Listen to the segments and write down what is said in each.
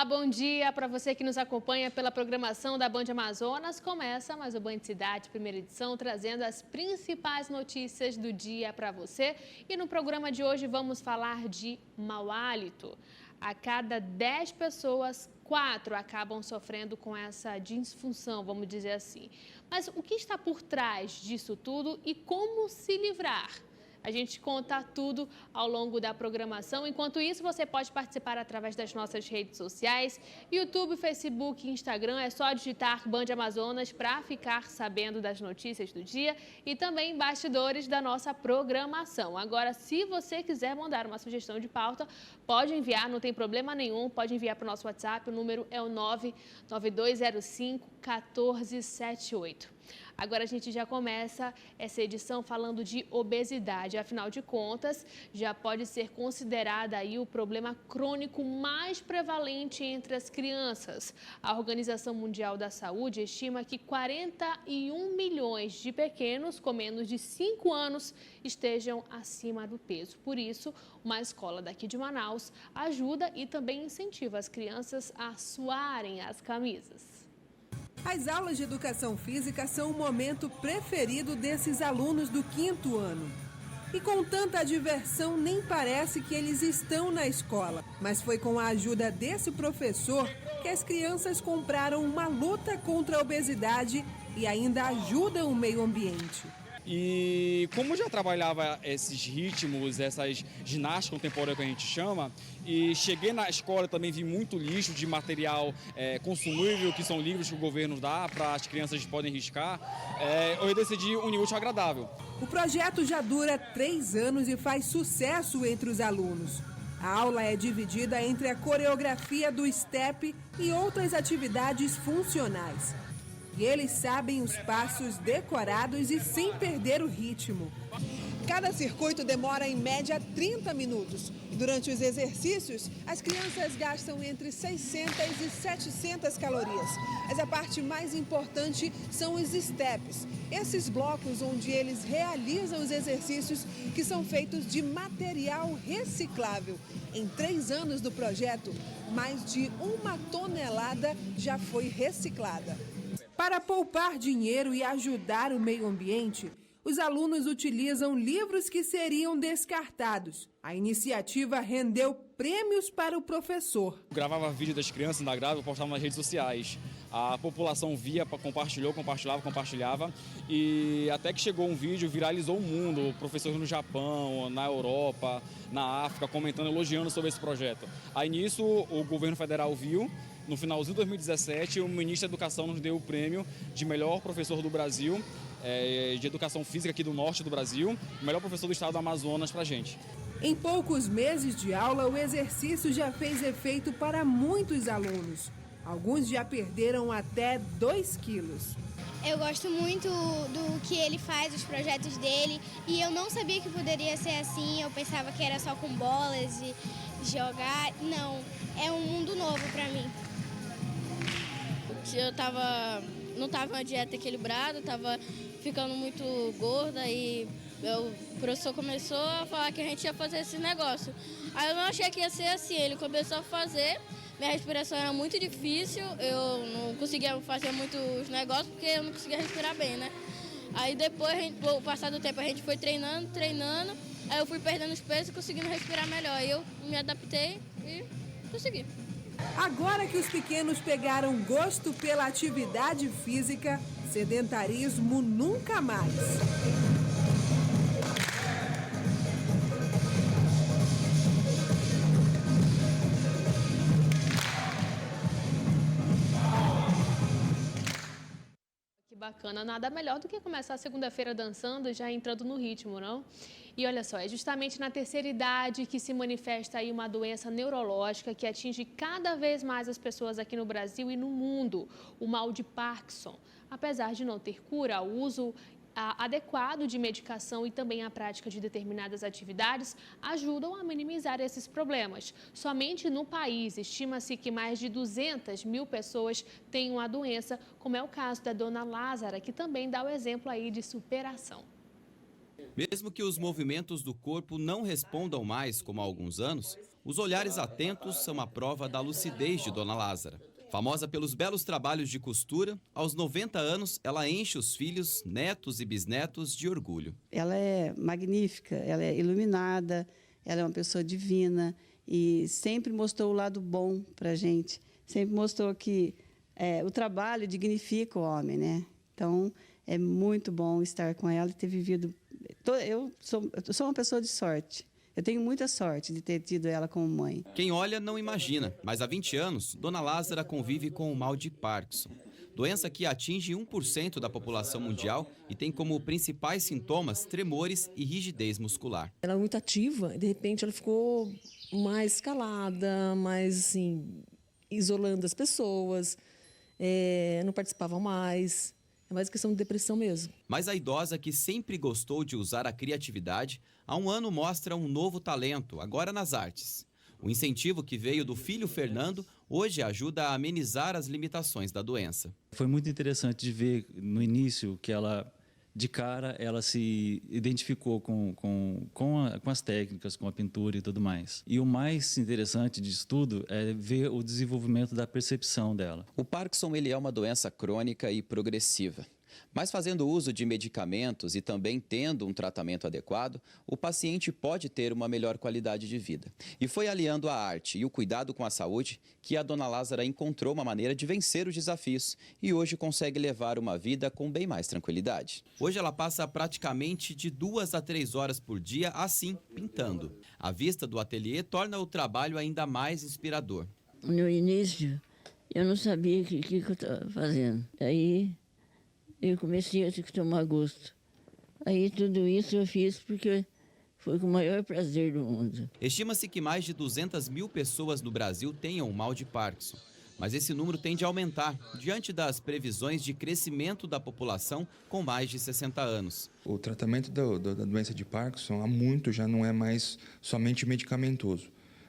Olá, bom dia para você que nos acompanha pela programação da Band Amazonas. Começa mais o Band Cidade, primeira edição, trazendo as principais notícias do dia para você. E no programa de hoje vamos falar de mau hálito. A cada 10 pessoas, 4 acabam sofrendo com essa disfunção, vamos dizer assim. Mas o que está por trás disso tudo e como se livrar? A gente conta tudo ao longo da programação. Enquanto isso, você pode participar através das nossas redes sociais, YouTube, Facebook e Instagram. É só digitar Band Amazonas para ficar sabendo das notícias do dia e também bastidores da nossa programação. Agora, se você quiser mandar uma sugestão de pauta, pode enviar, não tem problema nenhum. Pode enviar para o nosso WhatsApp, o número é o 99205-1478. Agora a gente já começa essa edição falando de obesidade. Afinal de contas, já pode ser considerada aí o problema crônico mais prevalente entre as crianças. A Organização Mundial da Saúde estima que 41 milhões de pequenos com menos de 5 anos estejam acima do peso. Por isso, uma escola daqui de Manaus ajuda e também incentiva as crianças a suarem as camisas. As aulas de educação física são o momento preferido desses alunos do 5º ano. E com tanta diversão, nem parece que eles estão na escola. Mas foi com a ajuda desse professor que as crianças compraram uma luta contra a obesidade e ainda ajudam o meio ambiente. E como já trabalhava esses ritmos, essas ginásticas contemporâneas que a gente chama, e cheguei na escola também vi muito lixo de material consumível, que são livros que o governo dá para as crianças podem riscar, eu decidi unir o útil ao agradável. O projeto já dura 3 anos e faz sucesso entre os alunos. A aula é dividida entre a coreografia do step e outras atividades funcionais. E eles sabem os passos decorados e sem perder o ritmo. Cada circuito demora em média 30 minutos. E durante os exercícios, as crianças gastam entre 600 e 700 calorias. Mas a parte mais importante são os steps. Esses blocos onde eles realizam os exercícios que são feitos de material reciclável. Em 3 anos do projeto, mais de 1 tonelada já foi reciclada. Para poupar dinheiro e ajudar o meio ambiente, os alunos utilizam livros que seriam descartados. A iniciativa rendeu prêmios para o professor. Eu gravava vídeo das crianças na grávida e postava nas redes sociais. A população via, compartilhava. E até que chegou um vídeo, viralizou o mundo. Professores no Japão, na Europa, na África, comentando, elogiando sobre esse projeto. Aí nisso, o governo federal viu. No finalzinho de 2017, o ministro da Educação nos deu o prêmio de melhor professor do Brasil, de educação física aqui do norte do Brasil, melhor professor do estado do Amazonas pra gente. Em poucos meses de aula, o exercício já fez efeito para muitos alunos. Alguns já perderam até 2 quilos. Eu gosto muito do que ele faz, os projetos dele, e eu não sabia que poderia ser assim, eu pensava que era só com bolas e jogar. Não, é um mundo novo para mim. Eu não estava uma dieta equilibrada, estava ficando muito gorda e o professor começou a falar que a gente ia fazer esse negócio. Aí eu não achei que ia ser assim, ele começou a fazer, minha respiração era muito difícil, eu não conseguia fazer muitos negócios porque eu não conseguia respirar bem, né? Aí depois, com o passar do tempo, a gente foi treinando, aí eu fui perdendo os pesos e conseguindo respirar melhor. Aí eu me adaptei e consegui. Agora que os pequenos pegaram gosto pela atividade física, sedentarismo nunca mais. Que bacana, nada melhor do que começar a segunda-feira dançando e já entrando no ritmo, não? E olha só, é justamente na terceira idade que se manifesta aí uma doença neurológica que atinge cada vez mais as pessoas aqui no Brasil e no mundo, o mal de Parkinson. Apesar de não ter cura, o uso adequado de medicação e também a prática de determinadas atividades ajudam a minimizar esses problemas. Somente no país, estima-se que mais de 200 mil pessoas tenham a doença, como é o caso da dona Lázara, que também dá o exemplo aí de superação. Mesmo que os movimentos do corpo não respondam mais como há alguns anos, os olhares atentos são a prova da lucidez de Dona Lázara. Famosa pelos belos trabalhos de costura, aos 90 anos ela enche os filhos, netos e bisnetos de orgulho. Ela é magnífica, ela é iluminada, ela é uma pessoa divina e sempre mostrou o lado bom para a gente. Sempre mostrou que o trabalho dignifica o homem, né? Então, é muito bom estar com ela e ter vivido... Eu sou uma pessoa de sorte. Eu tenho muita sorte de ter tido ela como mãe. Quem olha não imagina, mas há 20 anos, Dona Lázara convive com o mal de Parkinson. Doença que atinge 1% da população mundial e tem como principais sintomas tremores e rigidez muscular. Ela é muito ativa e, de repente, ela ficou mais calada, mais, assim, isolando as pessoas, não participava mais. É mais questão de depressão mesmo. Mas a idosa, que sempre gostou de usar a criatividade, há um ano mostra um novo talento, agora nas artes. O incentivo que veio do filho Fernando hoje ajuda a amenizar as limitações da doença. Foi muito interessante de ver no início que ela, de cara, ela se identificou com as técnicas, com a pintura e tudo mais. E o mais interessante disso tudo é ver o desenvolvimento da percepção dela. O Parkinson ele é uma doença crônica e progressiva. Mas fazendo uso de medicamentos e também tendo um tratamento adequado, o paciente pode ter uma melhor qualidade de vida. E foi aliando a arte e o cuidado com a saúde que a Dona Lázara encontrou uma maneira de vencer os desafios e hoje consegue levar uma vida com bem mais tranquilidade. Hoje ela passa praticamente de 2 a 3 horas por dia assim, pintando. A vista do ateliê torna o trabalho ainda mais inspirador. No início, eu não sabia o que eu estava fazendo. Aí eu comecei a tomar gosto. Aí tudo isso eu fiz porque foi com o maior prazer do mundo. Estima-se que mais de 200 mil pessoas no Brasil tenham o mal de Parkinson. Mas esse número tende a aumentar diante das previsões de crescimento da população com mais de 60 anos. O tratamento da doença de Parkinson há muito já não é mais somente medicamentoso.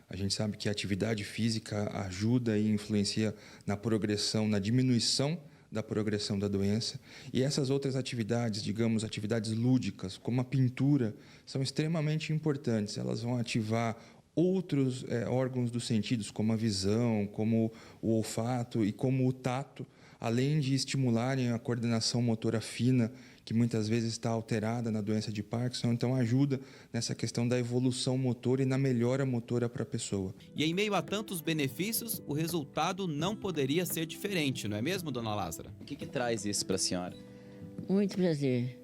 A gente sabe que a atividade física ajuda e influencia na progressão, na diminuição da progressão da doença. E essas outras atividades, digamos, atividades lúdicas, como a pintura, são extremamente importantes. Elas vão ativar outros órgãos dos sentidos, como a visão, como o olfato e como o tato, além de estimularem a coordenação motora fina, que muitas vezes está alterada na doença de Parkinson, então ajuda nessa questão da evolução motora e na melhora motora para a pessoa. E em meio a tantos benefícios, o resultado não poderia ser diferente, não é mesmo, Dona Lázara? O que traz isso para a senhora? Muito prazer.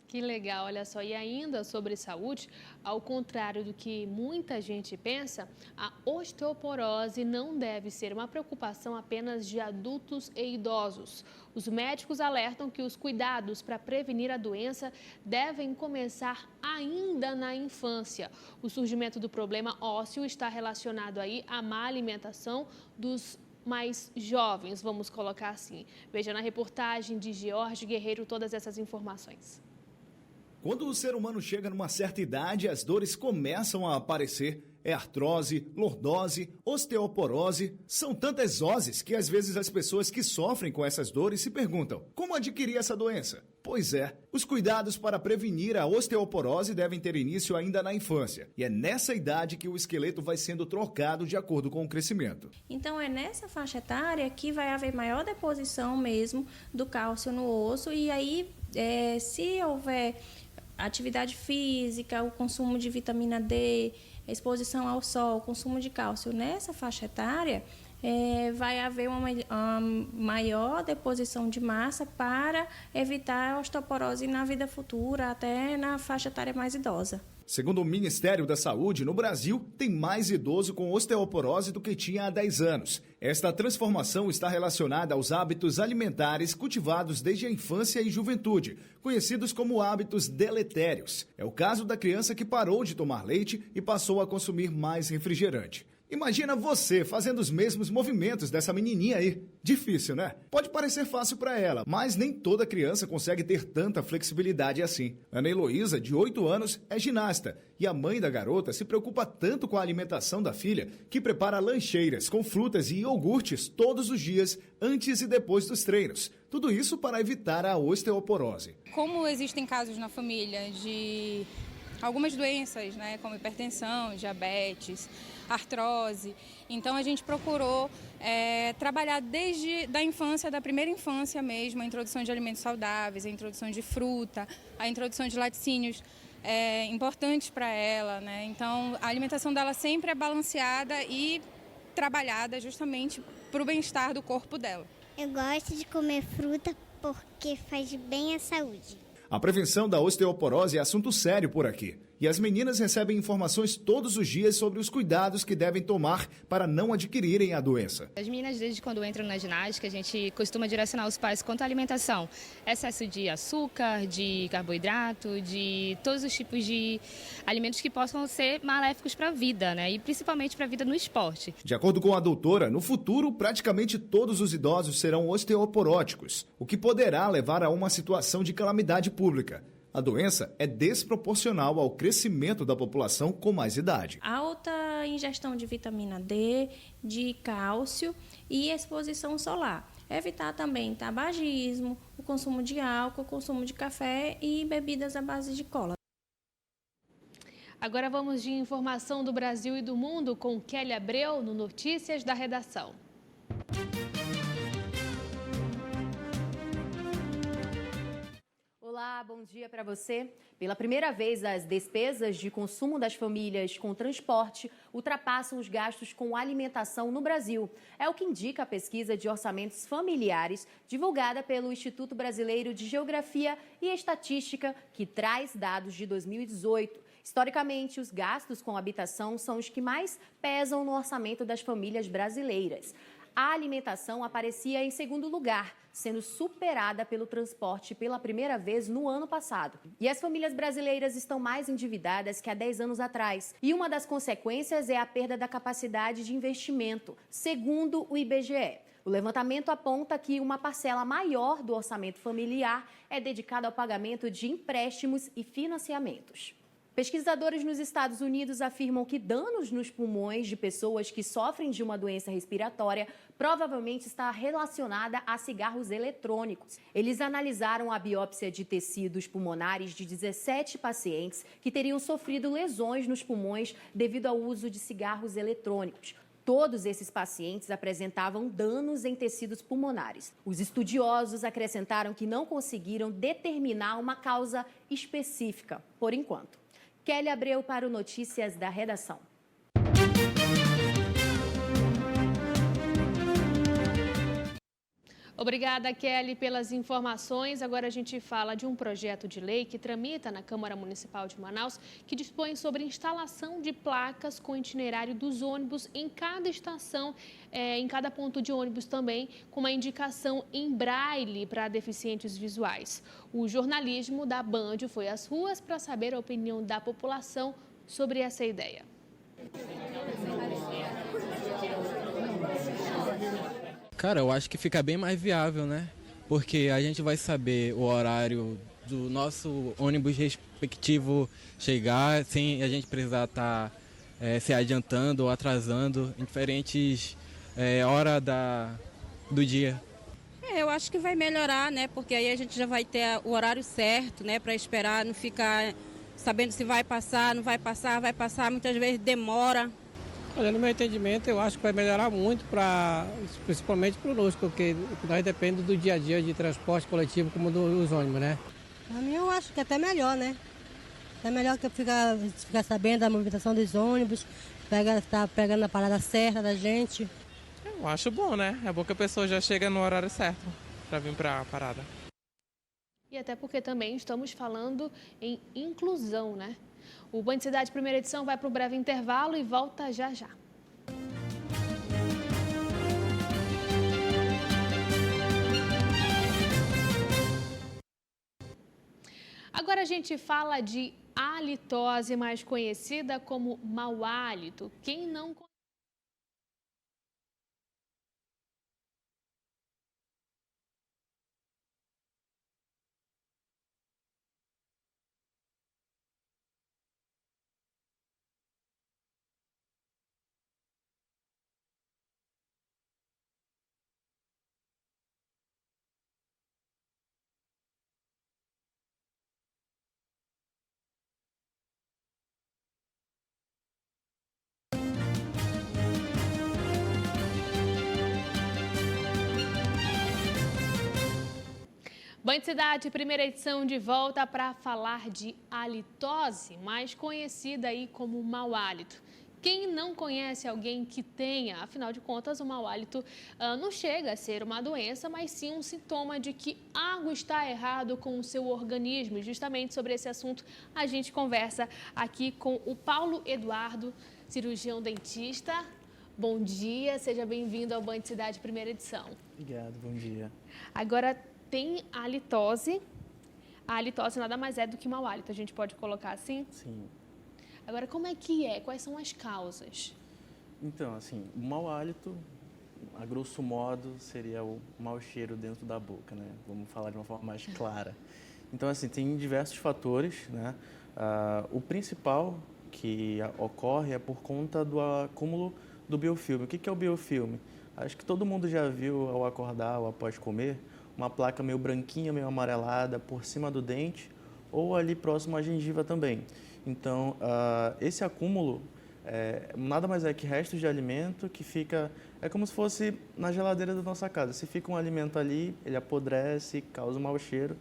Que legal, olha só. E ainda sobre saúde, ao contrário do que muita gente pensa, a osteoporose não deve ser uma preocupação apenas de adultos e idosos. Os médicos alertam que os cuidados para prevenir a doença devem começar ainda na infância. O surgimento do problema ósseo está relacionado aí à má alimentação dos mais jovens, vamos colocar assim. Veja na reportagem de George Guerreiro todas essas informações. Quando o ser humano chega numa certa idade, as dores começam a aparecer. É artrose, lordose, osteoporose. São tantas oses que às vezes as pessoas que sofrem com essas dores se perguntam: como adquirir essa doença? Pois é, os cuidados para prevenir a osteoporose devem ter início ainda na infância. E é nessa idade que o esqueleto vai sendo trocado de acordo com o crescimento. Então é nessa faixa etária que vai haver maior deposição mesmo do cálcio no osso. E aí, se houver atividade física, o consumo de vitamina D, exposição ao sol, consumo de cálcio nessa faixa etária, vai haver uma maior deposição de massa para evitar a osteoporose na vida futura, até na faixa etária mais idosa. Segundo o Ministério da Saúde, no Brasil, tem mais idoso com osteoporose do que tinha há 10 anos. Esta transformação está relacionada aos hábitos alimentares cultivados desde a infância e juventude, conhecidos como hábitos deletérios. É o caso da criança que parou de tomar leite e passou a consumir mais refrigerante. Imagina você fazendo os mesmos movimentos dessa menininha aí. Difícil, né? Pode parecer fácil para ela, mas nem toda criança consegue ter tanta flexibilidade assim. Ana Heloísa, de 8 anos, é ginasta e a mãe da garota se preocupa tanto com a alimentação da filha que prepara lancheiras com frutas e iogurtes todos os dias, antes e depois dos treinos. Tudo isso para evitar a osteoporose. Como existem casos na família de algumas doenças, né, como hipertensão, diabetes, artrose, então a gente procurou trabalhar desde da infância, da primeira infância mesmo, a introdução de alimentos saudáveis, a introdução de fruta, a introdução de laticínios importantes para ela, né? Então a alimentação dela sempre é balanceada e trabalhada justamente para o bem-estar do corpo dela. Eu gosto de comer fruta porque faz bem à saúde. A prevenção da osteoporose é assunto sério por aqui. E as meninas recebem informações todos os dias sobre os cuidados que devem tomar para não adquirirem a doença. As meninas, desde quando entram na ginástica, a gente costuma direcionar os pais quanto à alimentação. Excesso de açúcar, de carboidrato, de todos os tipos de alimentos que possam ser maléficos para a vida, né? E principalmente para a vida no esporte. De acordo com a doutora, no futuro, praticamente todos os idosos serão osteoporóticos, o que poderá levar a uma situação de calamidade pública. A doença é desproporcional ao crescimento da população com mais idade. Alta ingestão de vitamina D, de cálcio e exposição solar. Evitar também tabagismo, o consumo de álcool, o consumo de café e bebidas à base de cola. Agora vamos de informação do Brasil e do mundo com Kelly Abreu no Notícias da Redação. Olá, bom dia para você. Pela primeira vez, as despesas de consumo das famílias com transporte ultrapassam os gastos com alimentação no Brasil. É o que indica a pesquisa de orçamentos familiares divulgada pelo Instituto Brasileiro de Geografia e Estatística, que traz dados de 2018. Historicamente, os gastos com habitação são os que mais pesam no orçamento das famílias brasileiras. A alimentação aparecia em segundo lugar, sendo superada pelo transporte pela primeira vez no ano passado. E as famílias brasileiras estão mais endividadas que há 10 anos atrás. E uma das consequências é a perda da capacidade de investimento, segundo o IBGE. O levantamento aponta que uma parcela maior do orçamento familiar é dedicada ao pagamento de empréstimos e financiamentos. Pesquisadores nos Estados Unidos afirmam que danos nos pulmões de pessoas que sofrem de uma doença respiratória provavelmente está relacionada a cigarros eletrônicos. Eles analisaram a biópsia de tecidos pulmonares de 17 pacientes que teriam sofrido lesões nos pulmões devido ao uso de cigarros eletrônicos. Todos esses pacientes apresentavam danos em tecidos pulmonares. Os estudiosos acrescentaram que não conseguiram determinar uma causa específica, por enquanto. Kelly Abreu para o Notícias da Redação. Obrigada, Kelly, pelas informações. Agora a gente fala de um projeto de lei que tramita na Câmara Municipal de Manaus, que dispõe sobre instalação de placas com itinerário dos ônibus em cada estação, em cada ponto de ônibus também, com uma indicação em braille para deficientes visuais. O jornalismo da Band foi às ruas para saber a opinião da população sobre essa ideia. Cara, eu acho que fica bem mais viável, né? Porque a gente vai saber o horário do nosso ônibus respectivo chegar sem a gente precisar estar se adiantando ou atrasando em diferentes horas do dia. Eu acho que vai melhorar, né? Porque aí a gente já vai ter o horário certo, né? Para esperar, não ficar sabendo se vai passar, não vai passar, muitas vezes demora. Olha, no meu entendimento, eu acho que vai melhorar muito, principalmente para o NUS, porque nós dependemos do dia a dia de transporte coletivo como dos ônibus, né? Para mim, eu acho que é até melhor, né? É melhor que ficar sabendo da movimentação dos ônibus, estar pegando a parada certa da gente. Eu acho bom, né? É bom que a pessoa já chega no horário certo para vir para a parada. E até porque também estamos falando em inclusão, né? O Band Cidade Primeira Edição vai para um breve intervalo e volta já já. Agora a gente fala de halitose, mais conhecida como mau hálito. Quem não Band Cidade, primeira edição de volta para falar de halitose, mais conhecida aí como mau hálito. Quem não conhece alguém que tenha, afinal de contas, o mau hálito não chega a ser uma doença, mas sim um sintoma de que algo está errado com o seu organismo. E justamente sobre esse assunto a gente conversa aqui com o Paulo Eduardo, cirurgião dentista. Bom dia, seja bem-vindo ao Band Cidade, primeira edição. Obrigado, bom dia. Agora, tem a halitose. A halitose nada mais é do que mau hálito, a gente pode colocar assim? Sim. Agora, como é que é? Quais são as causas? Então, assim, o mau hálito, a grosso modo, seria o mau cheiro dentro da boca, né? Vamos falar de uma forma mais clara. Então, assim, tem diversos fatores, né? O principal que ocorre é por conta do acúmulo do biofilme. O que é o biofilme? Acho que todo mundo já viu, ao acordar ou após comer, uma placa meio branquinha, meio amarelada por cima do dente ou ali próximo à gengiva também. Então, esse acúmulo nada mais é que restos de alimento que fica... É como se fosse na geladeira da nossa casa. Se fica um alimento ali, ele apodrece, causa um mau cheiro.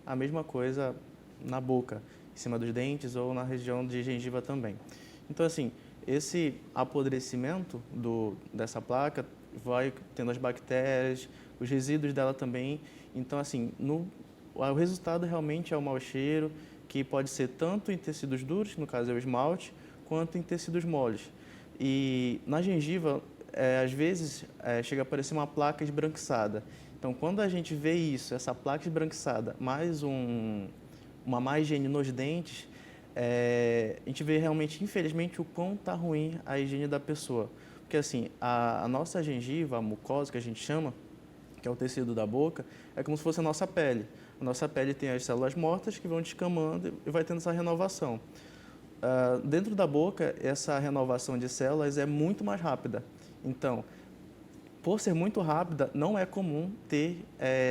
A mesma coisa na boca, em cima dos dentes ou na região de gengiva também. Então, assim, esse apodrecimento dessa placa vai tendo as bactérias, os resíduos dela também. Então, assim, o resultado realmente é o mau cheiro, que pode ser tanto em tecidos duros, no caso é o esmalte, quanto em tecidos moles. E na gengiva, às vezes, chega a aparecer uma placa esbranquiçada. Então, quando a gente vê isso, essa placa esbranquiçada, mais uma má higiene nos dentes, a gente vê realmente, infelizmente, o quão está ruim a higiene da pessoa. Porque, assim, a nossa gengiva, a mucosa, que a gente chama, que é o tecido da boca, é como se fosse a nossa pele. A nossa pele tem as células mortas que vão descamando e vai tendo essa renovação. Dentro da boca, essa renovação de células é muito mais rápida. Então, por ser muito rápida, não é comum ter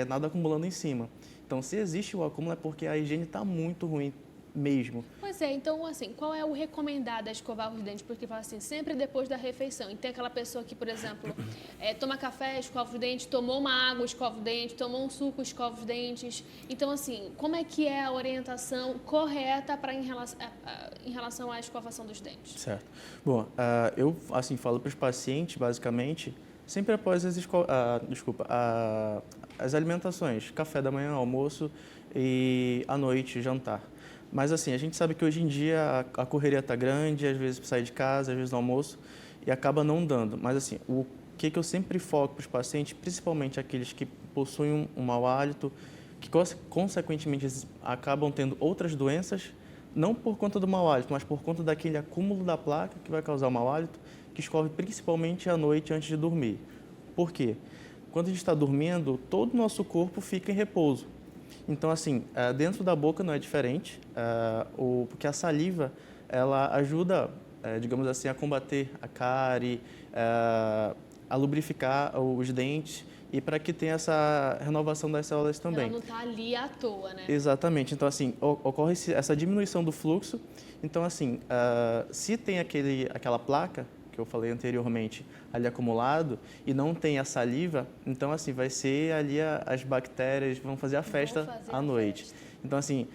nada acumulando em cima. Então, se existe o acúmulo é porque a higiene está muito ruim mesmo. Pois é, então, assim, qual é o recomendado a escovar os dentes? Porque fala assim, sempre depois da refeição. E tem aquela pessoa que, por exemplo, toma café, escova os dentes, tomou uma água, escova os dentes, tomou um suco, escova os dentes. Então, assim, como é que é a orientação correta em relação à escovação dos dentes? Certo. Bom, eu, assim, falo para os pacientes, basicamente, sempre após as alimentações, café da manhã, almoço e à noite, jantar. Mas, assim, a gente sabe que hoje em dia a correria está grande, às vezes sai de casa, às vezes no almoço, e acaba não dando. Mas, assim, o que eu sempre foco para os pacientes, principalmente aqueles que possuem um mau hálito, que, consequentemente, acabam tendo outras doenças, não por conta do mau hálito, mas por conta daquele acúmulo da placa que vai causar o mau hálito, que escorre principalmente à noite antes de dormir. Por quê? Quando a gente está dormindo, todo o nosso corpo fica em repouso. Então, assim, dentro da boca não é diferente, porque a saliva, ela ajuda, digamos assim, a combater a cárie, a lubrificar os dentes e para que tenha essa renovação das células também. Ela não está ali à toa, né? Exatamente. Então, assim, ocorre essa diminuição do fluxo. Então, assim, se tem aquela placa que eu falei anteriormente, ali acumulado, e não tem a saliva, então, assim, vai ser ali as bactérias vão fazer a festa à noite. Então, assim,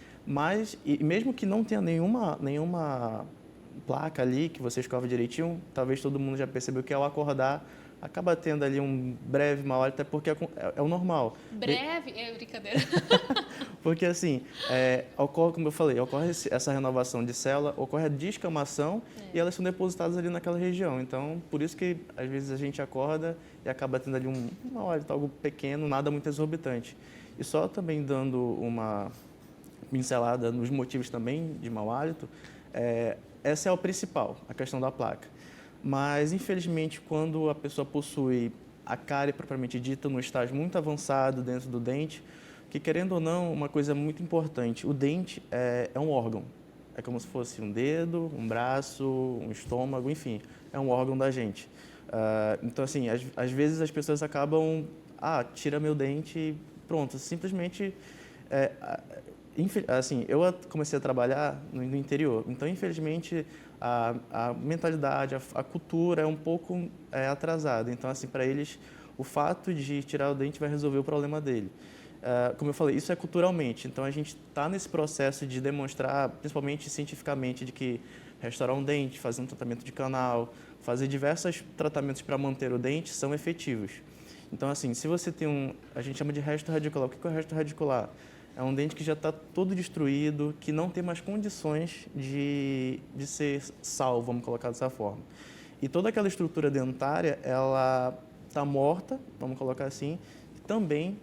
e mesmo que não tenha nenhuma placa ali que você escova direitinho, talvez todo mundo já percebeu que ao acordar, acaba tendo ali um breve mau hálito, até porque é o normal. Breve? É brincadeira. Porque, assim, ocorre, como eu falei, ocorre essa renovação de célula, ocorre a descamação e elas são depositadas ali naquela região. Então, por isso que, às vezes, a gente acorda e acaba tendo ali um mau hálito, algo pequeno, nada muito exorbitante. E só também dando uma pincelada nos motivos também de mau hálito, essa é o principal, a questão da placa. Mas, infelizmente, quando a pessoa possui a cárie propriamente dita no estágio muito avançado dentro do dente, que, querendo ou não, uma coisa muito importante, o dente é um órgão. É como se fosse um dedo, um braço, um estômago, enfim, é um órgão da gente. Então, assim, às vezes as pessoas acabam, tira meu dente e pronto, simplesmente... assim, eu comecei a trabalhar no interior, então, infelizmente, a mentalidade, a cultura é um pouco atrasada. Então, assim, para eles, o fato de tirar o dente vai resolver o problema dele. como eu falei, isso é culturalmente. Então, a gente está nesse processo de demonstrar, principalmente cientificamente, de que restaurar um dente, fazer um tratamento de canal, fazer diversos tratamentos para manter o dente são efetivos. Então, assim, se você tem a gente chama de resto radicular. O que é o resto radicular? É um dente que já está todo destruído, que não tem mais condições de ser salvo, vamos colocar dessa forma. E toda aquela estrutura dentária, ela está morta, vamos colocar assim, também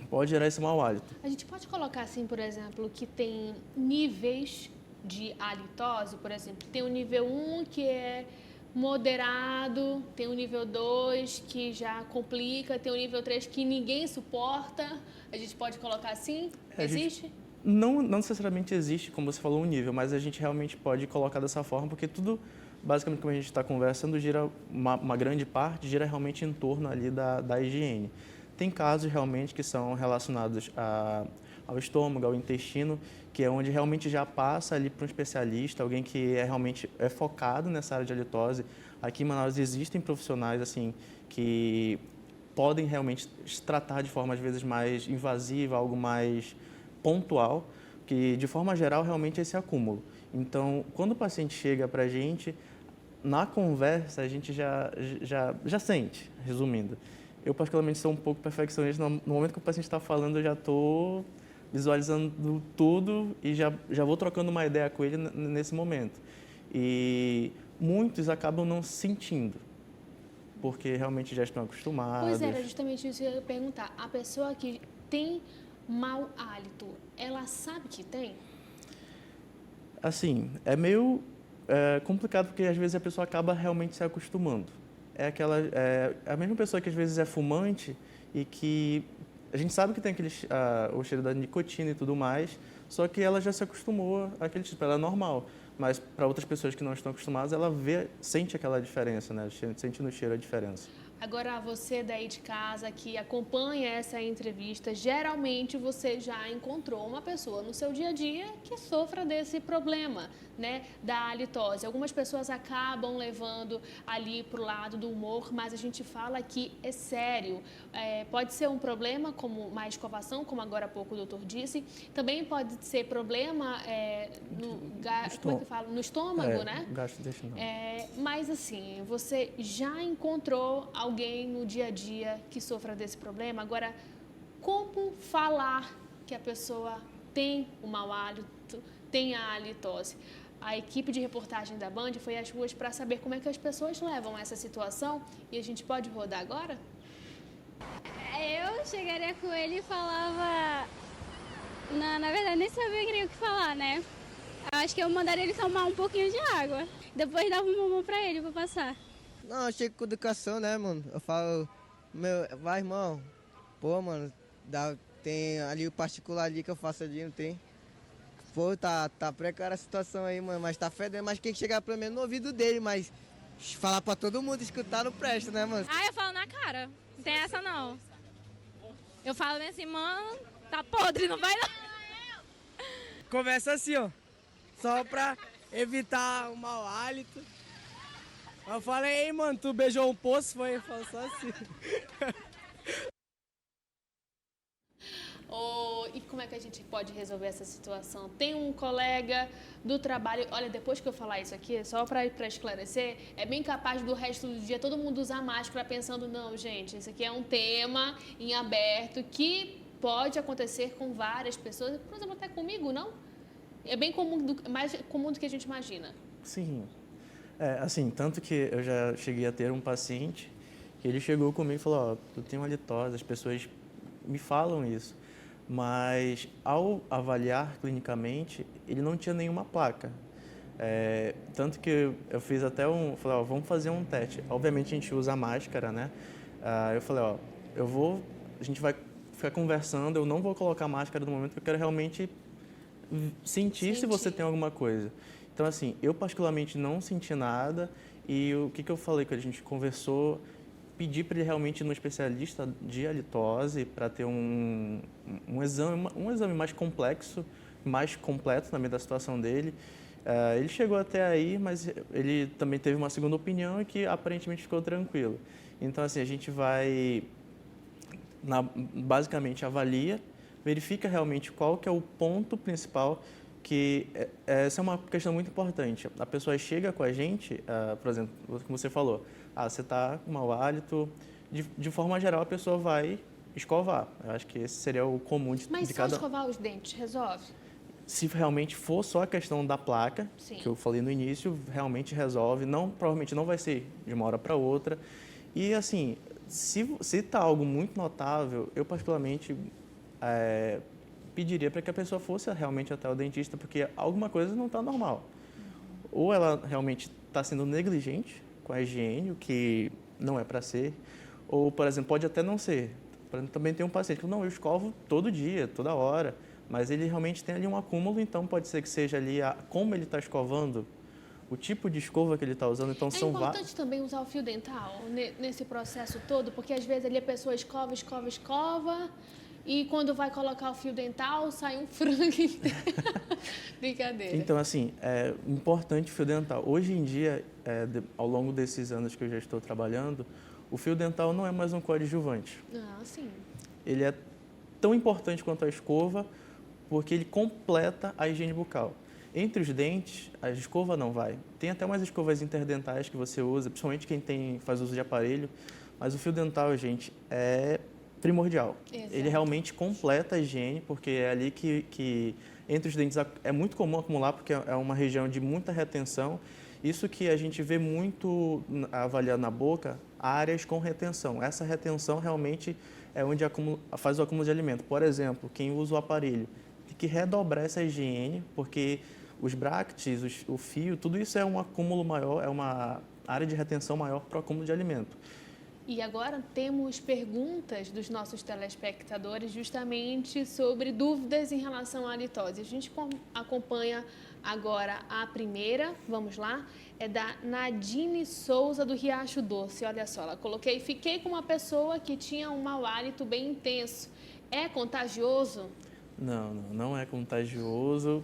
pode gerar esse mau hálito. A gente pode colocar assim, por exemplo, que tem níveis de halitose, por exemplo. Tem o nível 1 que é moderado, tem o nível 2 que já complica, tem o nível 3 que ninguém suporta. A gente pode colocar assim? Existe? Não necessariamente existe, como você falou, um nível, mas a gente realmente pode colocar dessa forma, porque tudo, basicamente, como a gente está conversando, gira uma grande parte, gira realmente em torno ali da higiene. Tem casos realmente que são relacionados ao estômago, ao intestino, que é onde realmente já passa ali para um especialista, alguém que realmente é focado nessa área de halitose. Aqui em Manaus existem profissionais assim que podem realmente tratar de forma às vezes mais invasiva, algo mais pontual, que de forma geral realmente é esse acúmulo. Então, quando o paciente chega para a gente, na conversa a gente já sente, resumindo. Eu particularmente sou um pouco perfeccionista, no momento que o paciente está falando eu já estou visualizando tudo e já vou trocando uma ideia com ele nesse momento. E muitos acabam não sentindo, porque realmente já estão acostumados. Pois era justamente isso que eu ia perguntar. A pessoa que tem mau hálito, ela sabe que tem? Assim, é meio complicado, porque às vezes a pessoa acaba realmente se acostumando. É a mesma pessoa que às vezes é fumante e que a gente sabe que tem o cheiro da nicotina e tudo mais, só que ela já se acostumou àquele tipo, ela é normal. Mas para outras pessoas que não estão acostumadas, ela sente aquela diferença, né? Sente no cheiro a diferença. Agora, você daí de casa que acompanha essa entrevista, geralmente você já encontrou uma pessoa no seu dia a dia que sofra desse problema, né, da halitose. Algumas pessoas acabam levando ali para o lado do humor, mas a gente fala que é sério. Pode ser um problema como má escovação, como agora há pouco o doutor disse. Também pode ser problema no estômago, né? Gastrointestinal. Mas assim, você já encontrou alguém no dia a dia que sofra desse problema? Agora, como falar que a pessoa tem o mau hálito, tem a halitose? A equipe de reportagem da Band foi às ruas para saber como é que as pessoas levam essa situação e a gente pode rodar agora? Eu chegaria com ele e falava... Na verdade, nem sabia o que falar, né? Acho que eu mandaria ele tomar um pouquinho de água. Depois dava um bombom pra ele, pra passar. Não, eu chego com educação, né, mano? Eu falo, vai, irmão. Pô, mano, tem ali o particular ali que eu faço ali, não tem? Pô, tá precária a situação aí, mano, mas tá fedendo. Mas tem que chegar pelo menos no ouvido dele, mas falar pra todo mundo escutar não presta, né, mano? Eu falo na cara. Não tem essa, não. Eu falo bem assim, mano, tá podre, não vai não. Conversa assim, ó. Só pra evitar o mau hálito. Eu falei, ei, mano, tu beijou um poço? Foi? Eu falo só assim. E como é que a gente pode resolver essa situação? Tem um colega do trabalho... Olha, depois que eu falar isso aqui, só para esclarecer, é bem capaz do resto do dia todo mundo usar máscara pensando, não, gente, isso aqui é um tema em aberto que pode acontecer com várias pessoas, por exemplo, até comigo, não? É bem comum, mais comum do que a gente imagina. Sim. Assim, tanto que eu já cheguei a ter um paciente que ele chegou comigo e falou, tu tem uma halitose, as pessoas me falam isso. Mas, ao avaliar clinicamente, ele não tinha nenhuma placa. Tanto que eu fiz até falei, vamos fazer um teste. Obviamente, a gente usa máscara, né? Eu falei, a gente vai ficar conversando, eu não vou colocar máscara no momento, porque eu quero realmente sentir se você tem alguma coisa. Então, assim, eu particularmente não senti nada e o que eu falei com ele? A gente conversou, pedi para ele realmente ir no especialista de halitose para ter um exame mais complexo, mais completo também da situação dele. Ele chegou até aí, mas ele também teve uma segunda opinião e que aparentemente ficou tranquilo. Então, assim, a gente vai basicamente avalia, verifica realmente qual que é o ponto principal, que essa é uma questão muito importante. A pessoa chega com a gente, por exemplo, como você falou, você está com mau hálito, de forma geral a pessoa vai escovar. Eu acho que esse seria o comum de cada... Mas só escovar os dentes resolve? Se realmente for só a questão da placa, Sim. que eu falei no início, realmente resolve. Provavelmente não vai ser de uma hora para outra. E, assim, se está algo muito notável, eu particularmente pediria para que a pessoa fosse realmente até o dentista, porque alguma coisa não está normal. Ou ela realmente está sendo negligente com a higiene, o que não é para ser, ou, por exemplo, pode até não ser. Por exemplo, também tem um paciente que, não, eu escovo todo dia, toda hora, mas ele realmente tem ali um acúmulo, então pode ser que seja ali como ele está escovando, o tipo de escova que ele está usando. Então, é importante também usar o fio dental nesse processo todo, porque às vezes ali a pessoa escova, e quando vai colocar o fio dental, sai um frango inteiro. Brincadeira. Então, assim, é importante o fio dental. Hoje em dia, ao longo desses anos que eu já estou trabalhando, o fio dental não é mais um coadjuvante. Sim. Ele é tão importante quanto a escova, porque ele completa a higiene bucal. Entre os dentes, a escova não vai. Tem até umas escovas interdentais que você usa, principalmente quem faz uso de aparelho, mas o fio dental, gente, é primordial. Exato. Ele realmente completa a higiene, porque é ali que entre os dentes é muito comum acumular, porque é uma região de muita retenção. Isso que a gente vê muito avaliado na boca, áreas com retenção. Essa retenção realmente é onde faz o acúmulo de alimento. Por exemplo, quem usa o aparelho tem que redobrar essa higiene, porque os bractes, o fio, tudo isso é um acúmulo maior, é uma área de retenção maior para o acúmulo de alimento. E agora temos perguntas dos nossos telespectadores justamente sobre dúvidas em relação à halitose. A gente acompanha agora a primeira, vamos lá, é da Nadine Souza do Riacho Doce. Olha só, ela fiquei com uma pessoa que tinha um mau hálito bem intenso. É contagioso? Não é contagioso,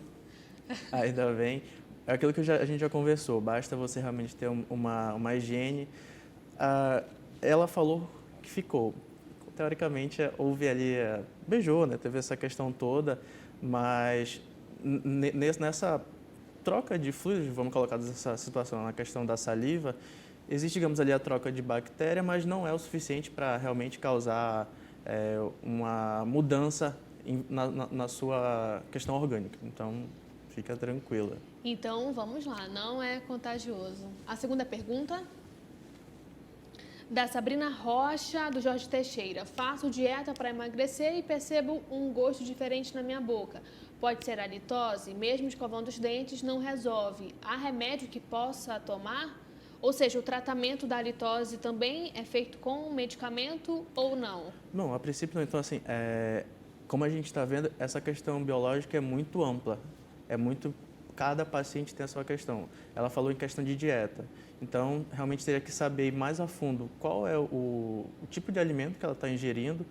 ainda bem. É aquilo que a gente já conversou, basta você realmente ter uma higiene. Ela falou que ficou. Teoricamente, houve ali, beijou, né? Teve essa questão toda, mas nessa troca de fluidos, vamos colocar essa situação na questão da saliva, existe, digamos ali, a troca de bactéria, mas não é o suficiente para realmente causar uma mudança na sua questão orgânica. Então, fica tranquila. Então, vamos lá, não é contagioso. A segunda pergunta? Da Sabrina Rocha, do Jorge Teixeira. Faço dieta para emagrecer e percebo um gosto diferente na minha boca. Pode ser halitose? Mesmo escovando os dentes, não resolve. Há remédio que possa tomar? Ou seja, o tratamento da halitose também é feito com medicamento ou não? Não, a princípio não. Então, assim, como a gente está vendo, essa questão biológica é muito ampla. Cada paciente tem a sua questão. Ela falou em questão de dieta. Então, realmente teria que saber mais a fundo qual é o tipo de alimento que ela está ingerindo.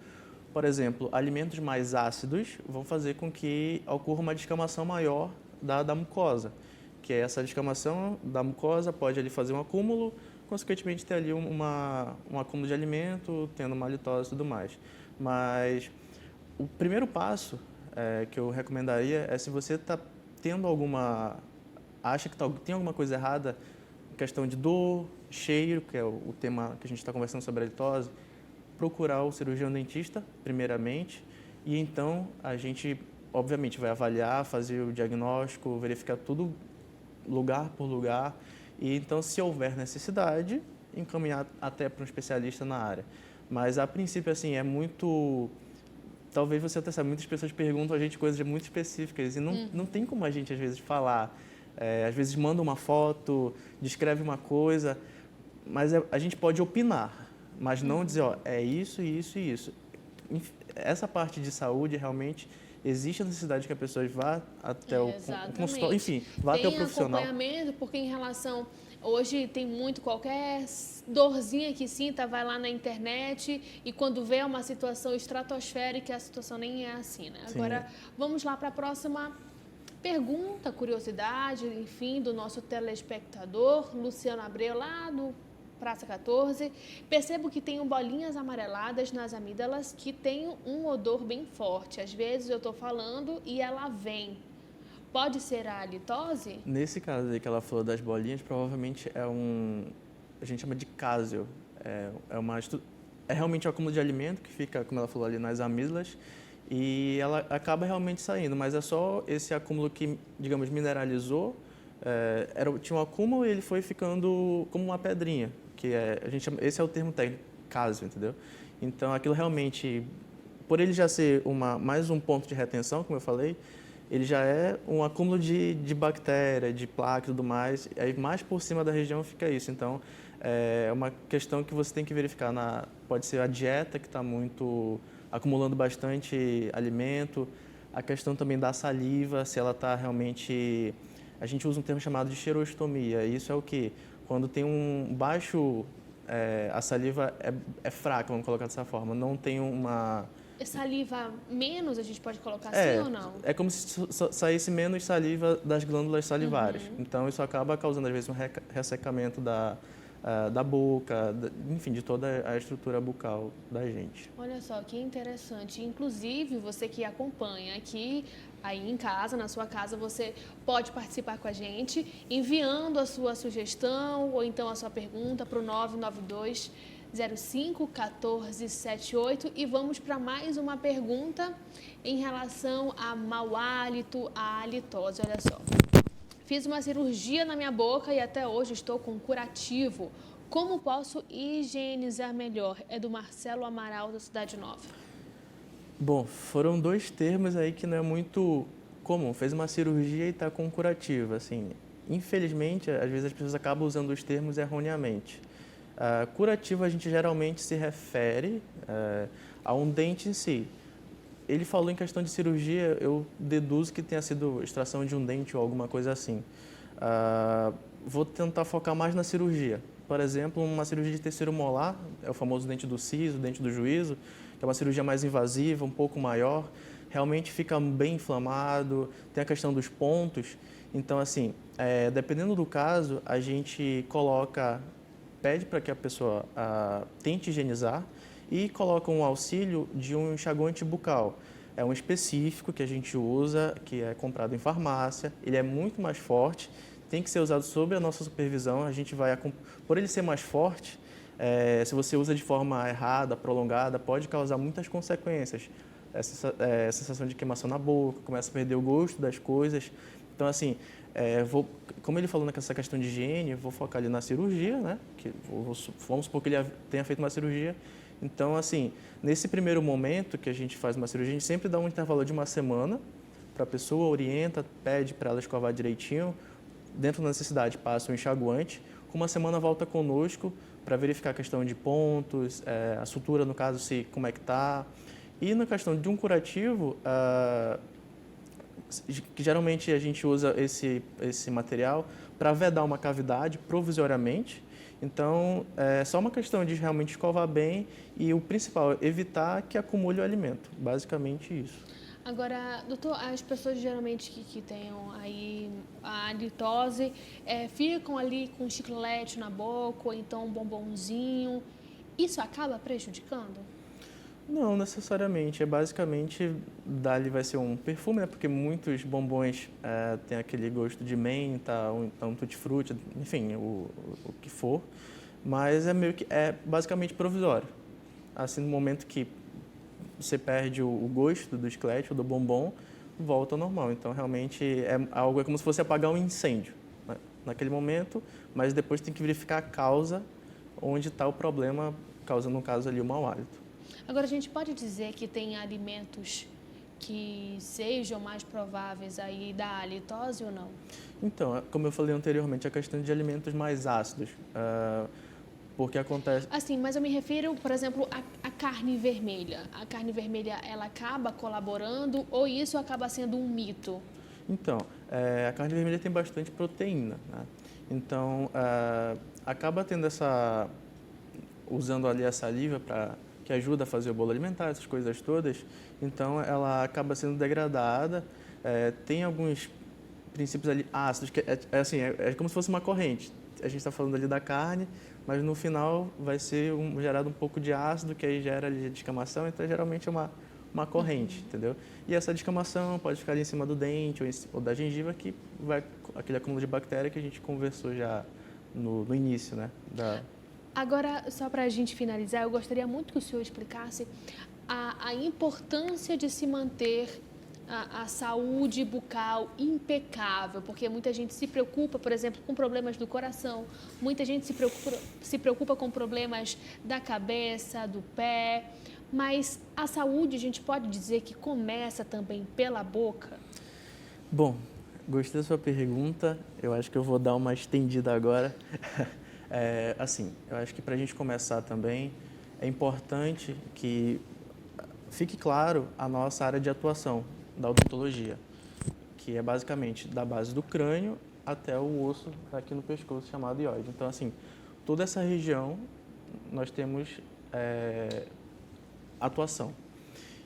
Por exemplo, alimentos mais ácidos vão fazer com que ocorra uma descamação maior da mucosa, que é essa descamação da mucosa pode ali fazer um acúmulo, consequentemente ter ali um acúmulo de alimento, tendo uma halitose e tudo mais. Mas o primeiro passo que eu recomendaria é, se você está tendo acha que tem alguma coisa errada, questão de dor, cheiro, que é o tema que a gente está conversando sobre a halitose, procurar o cirurgião dentista, primeiramente, e então a gente, obviamente, vai avaliar, fazer o diagnóstico, verificar tudo lugar por lugar, e então, se houver necessidade, encaminhar até para um especialista na área. Mas, a princípio, assim, é muito... Talvez você até saiba, muitas pessoas perguntam a gente coisas muito específicas e não tem como a gente, às vezes, falar. Às vezes, manda uma foto, descreve uma coisa, mas a gente pode opinar, mas não dizer, é isso, isso e isso. Essa parte de saúde, realmente, existe a necessidade que a pessoa vá até o consultório, enfim, vá até o profissional. Tem acompanhamento, porque em relação... Hoje tem muito, qualquer dorzinha que sinta, vai lá na internet e quando vê uma situação estratosférica, a situação nem é assim, né? Sim. Agora, vamos lá para a próxima pergunta, curiosidade, enfim, do nosso telespectador, Luciano Abreu, lá do Praça 14. Percebo que tenho bolinhas amareladas nas amígdalas que têm um odor bem forte. Às vezes eu estou falando e ela vem. Pode ser a halitose? Nesse caso aí que ela falou das bolinhas, provavelmente a gente chama de cásio. É realmente um acúmulo de alimento que fica, como ela falou ali, nas amígdalas e ela acaba realmente saindo, mas é só esse acúmulo que, digamos, mineralizou, tinha um acúmulo e ele foi ficando como uma pedrinha, a gente chama, esse é o termo técnico, cásio, entendeu? Então, aquilo realmente, por ele já ser mais um ponto de retenção, como eu falei, ele já é um acúmulo de bactéria, de placa e tudo mais, aí mais por cima da região fica isso. Então, é uma questão que você tem que verificar, pode ser a dieta que está acumulando bastante alimento, a questão também da saliva, se ela está realmente... A gente usa um termo chamado de xerostomia, isso é o quê? Quando tem um baixo... a saliva é fraca, vamos colocar dessa forma, não tem uma... Saliva menos, a gente pode colocar assim ou não? É como se saísse menos saliva das glândulas salivares. Então, isso acaba causando, às vezes, um ressecamento da boca, enfim, de toda a estrutura bucal da gente. Olha só, que interessante. Inclusive, você que acompanha aqui, aí em casa, na sua casa, você pode participar com a gente, enviando a sua sugestão ou então a sua pergunta para o 992 051478 e vamos para mais uma pergunta em relação a mau hálito, a halitose. Olha só, fiz uma cirurgia na minha boca e até hoje estou com curativo. Como posso higienizar melhor? É do Marcelo Amaral, da Cidade Nova. Bom, foram 2 termos aí que não é muito comum. Fez uma cirurgia e está com curativo. Assim, infelizmente, às vezes as pessoas acabam usando os termos erroneamente. Curativo, a gente geralmente se refere a um dente em si. Ele falou em questão de cirurgia, eu deduzo que tenha sido extração de um dente ou alguma coisa assim. Vou tentar focar mais na cirurgia. Por exemplo, uma cirurgia de terceiro molar, é o famoso dente do siso, dente do juízo, que é uma cirurgia mais invasiva, um pouco maior, realmente fica bem inflamado, tem a questão dos pontos. Então, assim, dependendo do caso, a gente pede para que a pessoa tente higienizar e coloca um auxílio de um enxaguante bucal. É um específico que a gente usa, que é comprado em farmácia, ele é muito mais forte, tem que ser usado sob a nossa supervisão, por ele ser mais forte, se você usa de forma errada, prolongada, pode causar muitas consequências. Sensação de queimação na boca, começa a perder o gosto das coisas. Então, assim, como ele falou nessa questão de higiene, eu vou focar ali na cirurgia, né? Vamos supor que ele tenha feito uma cirurgia. Então, assim, nesse primeiro momento que a gente faz uma cirurgia, a gente sempre dá um intervalo de uma semana para a pessoa, orienta, pede para ela escovar direitinho. Dentro da necessidade, passa o enxaguante. Com uma semana, volta conosco para verificar a questão de pontos, a sutura, no caso, como é que está. E na questão de um curativo, que geralmente a gente usa esse material para vedar uma cavidade provisoriamente. Então, é só uma questão de realmente escovar bem e o principal é evitar que acumule o alimento. Basicamente isso. Agora, doutor, as pessoas geralmente que tenham aí a halitose ficam ali com chiclete na boca ou então um bombonzinho. Isso acaba prejudicando? Não necessariamente, basicamente, dali vai ser um perfume, né? Porque muitos bombons têm aquele gosto de menta, ou então tutti-frutti, enfim, o que for, mas é basicamente provisório. Assim, no momento que você perde o gosto do chiclete ou do bombom, volta ao normal. Então, realmente, é como se fosse apagar um incêndio, né? Naquele momento, mas depois tem que verificar a causa, onde está o problema, causando, no caso ali, o mau hálito. Agora, a gente pode dizer que tem alimentos que sejam mais prováveis aí da halitose ou não? Então, como eu falei anteriormente, a questão de alimentos mais ácidos, porque acontece... Assim, mas eu me refiro, por exemplo, à carne vermelha. A carne vermelha, ela acaba colaborando ou isso acaba sendo um mito? Então, a carne vermelha tem bastante proteína, né? Então, acaba tendo usando ali a saliva que ajuda a fazer o bolo alimentar, essas coisas todas, então ela acaba sendo degradada, tem alguns princípios ali ácidos, que é como se fosse uma corrente, a gente está falando ali da carne, mas no final vai ser gerado um pouco de ácido, que aí gera ali a descamação, então geralmente é uma corrente, entendeu? E essa descamação pode ficar ali em cima do dente ou da gengiva, que vai aquele acúmulo de bactéria que a gente conversou já no início, né? Agora, só para a gente finalizar, eu gostaria muito que o senhor explicasse a importância de se manter a saúde bucal impecável, porque muita gente se preocupa, por exemplo, com problemas do coração, muita gente se preocupa com problemas da cabeça, do pé, mas a saúde, a gente pode dizer que começa também pela boca? Bom, gostei da sua pergunta, eu acho que eu vou dar uma estendida agora. Assim, eu acho que para a gente começar também, é importante que fique claro a nossa área de atuação da odontologia, que é basicamente da base do crânio até o osso aqui no pescoço, chamado ióide. Então, assim, toda essa região nós temos atuação.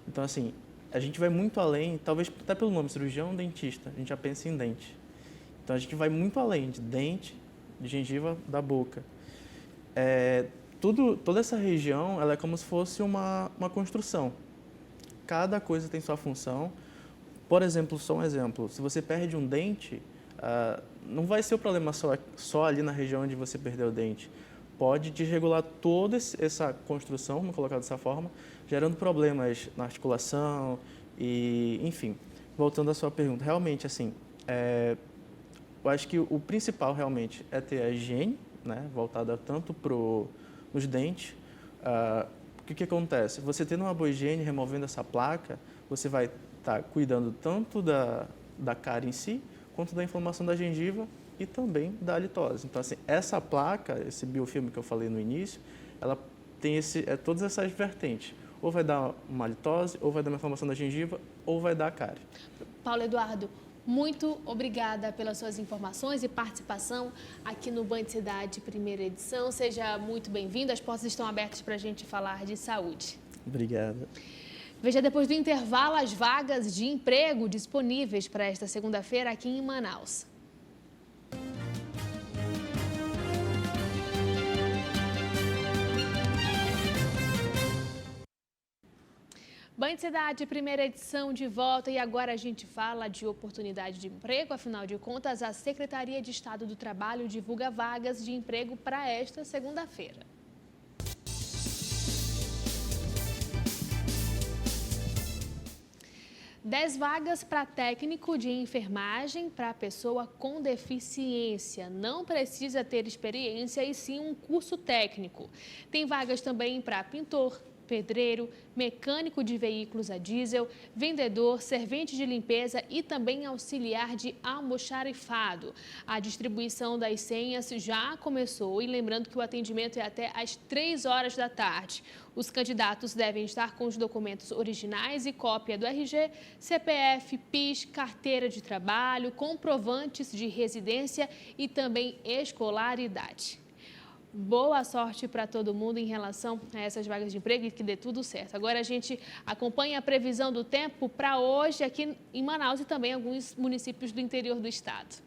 Então, assim, a gente vai muito além, talvez até pelo nome, cirurgião dentista, a gente já pensa em dente. Então, a gente vai muito além de dente, de gengiva, da boca. Toda essa região, ela é como se fosse uma construção. Cada coisa tem sua função. Por exemplo, só um exemplo, se você perde um dente, não vai ser o problema só ali na região onde você perdeu o dente. Pode desregular toda essa construção, vamos colocar dessa forma, gerando problemas na articulação e, enfim. Voltando à sua pergunta, realmente, assim, eu acho que o principal realmente é ter a higiene, né, voltada tanto nos dentes. O que acontece? Você tendo uma boa higiene, removendo essa placa, você vai estar cuidando tanto da cárie em si, quanto da inflamação da gengiva e também da halitose. Então, assim, essa placa, esse biofilme que eu falei no início, ela tem todas essas vertentes. Ou vai dar uma halitose, ou vai dar uma inflamação da gengiva, ou vai dar a cárie. Paulo Eduardo, muito obrigada pelas suas informações e participação aqui no Band Cidade, primeira edição. Seja muito bem-vindo, as portas estão abertas para a gente falar de saúde. Obrigada. Veja depois do intervalo as vagas de emprego disponíveis para esta segunda-feira aqui em Manaus. Band Cidade, primeira edição de volta, e agora a gente fala de oportunidade de emprego. Afinal de contas, a Secretaria de Estado do Trabalho divulga vagas de emprego para esta segunda-feira. Dez vagas para técnico de enfermagem para pessoa com deficiência. Não precisa ter experiência e sim um curso técnico. Tem vagas também para pintor, pedreiro, mecânico de veículos a diesel, vendedor, servente de limpeza e também auxiliar de almoxarifado. A distribuição das senhas já começou e lembrando que o atendimento é até às 3 horas da tarde. Os candidatos devem estar com os documentos originais e cópia do RG, CPF, PIS, carteira de trabalho, comprovantes de residência e também escolaridade. Boa sorte para todo mundo em relação a essas vagas de emprego e que dê tudo certo. Agora a gente acompanha a previsão do tempo para hoje aqui em Manaus e também alguns municípios do interior do estado.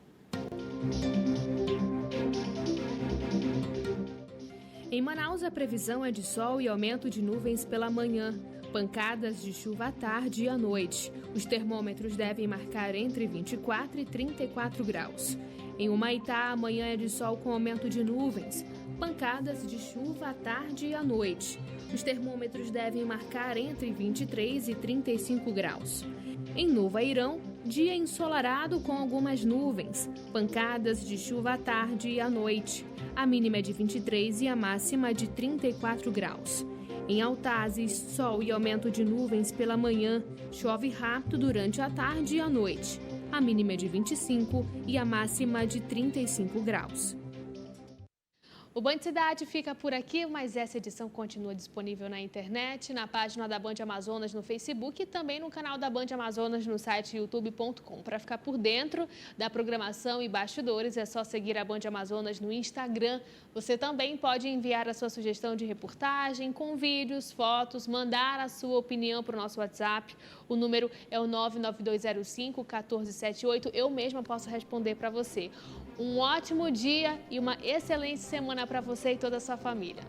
Em Manaus, a previsão é de sol e aumento de nuvens pela manhã. Pancadas de chuva à tarde e à noite. Os termômetros devem marcar entre 24 e 34 graus. Em Humaitá, amanhã é de sol com aumento de nuvens. Pancadas de chuva à tarde e à noite. Os termômetros devem marcar entre 23 e 35 graus. Em Novo Airão, dia ensolarado com algumas nuvens. Pancadas de chuva à tarde e à noite. A mínima é de 23 e a máxima de 34 graus. Em Altazes, sol e aumento de nuvens pela manhã. Chove rápido durante a tarde e a noite. A mínima é de 25 e a máxima de 35 graus. O Band Cidade fica por aqui, mas essa edição continua disponível na internet, na página da Band Amazonas no Facebook e também no canal da Band Amazonas no site youtube.com. Para ficar por dentro da programação e bastidores, é só seguir a Band Amazonas no Instagram. Você também pode enviar a sua sugestão de reportagem com vídeos, fotos, mandar a sua opinião para o nosso WhatsApp. O número é o 99205-1478. Eu mesma posso responder para você. Um ótimo dia e uma excelente semana para você e toda a sua família.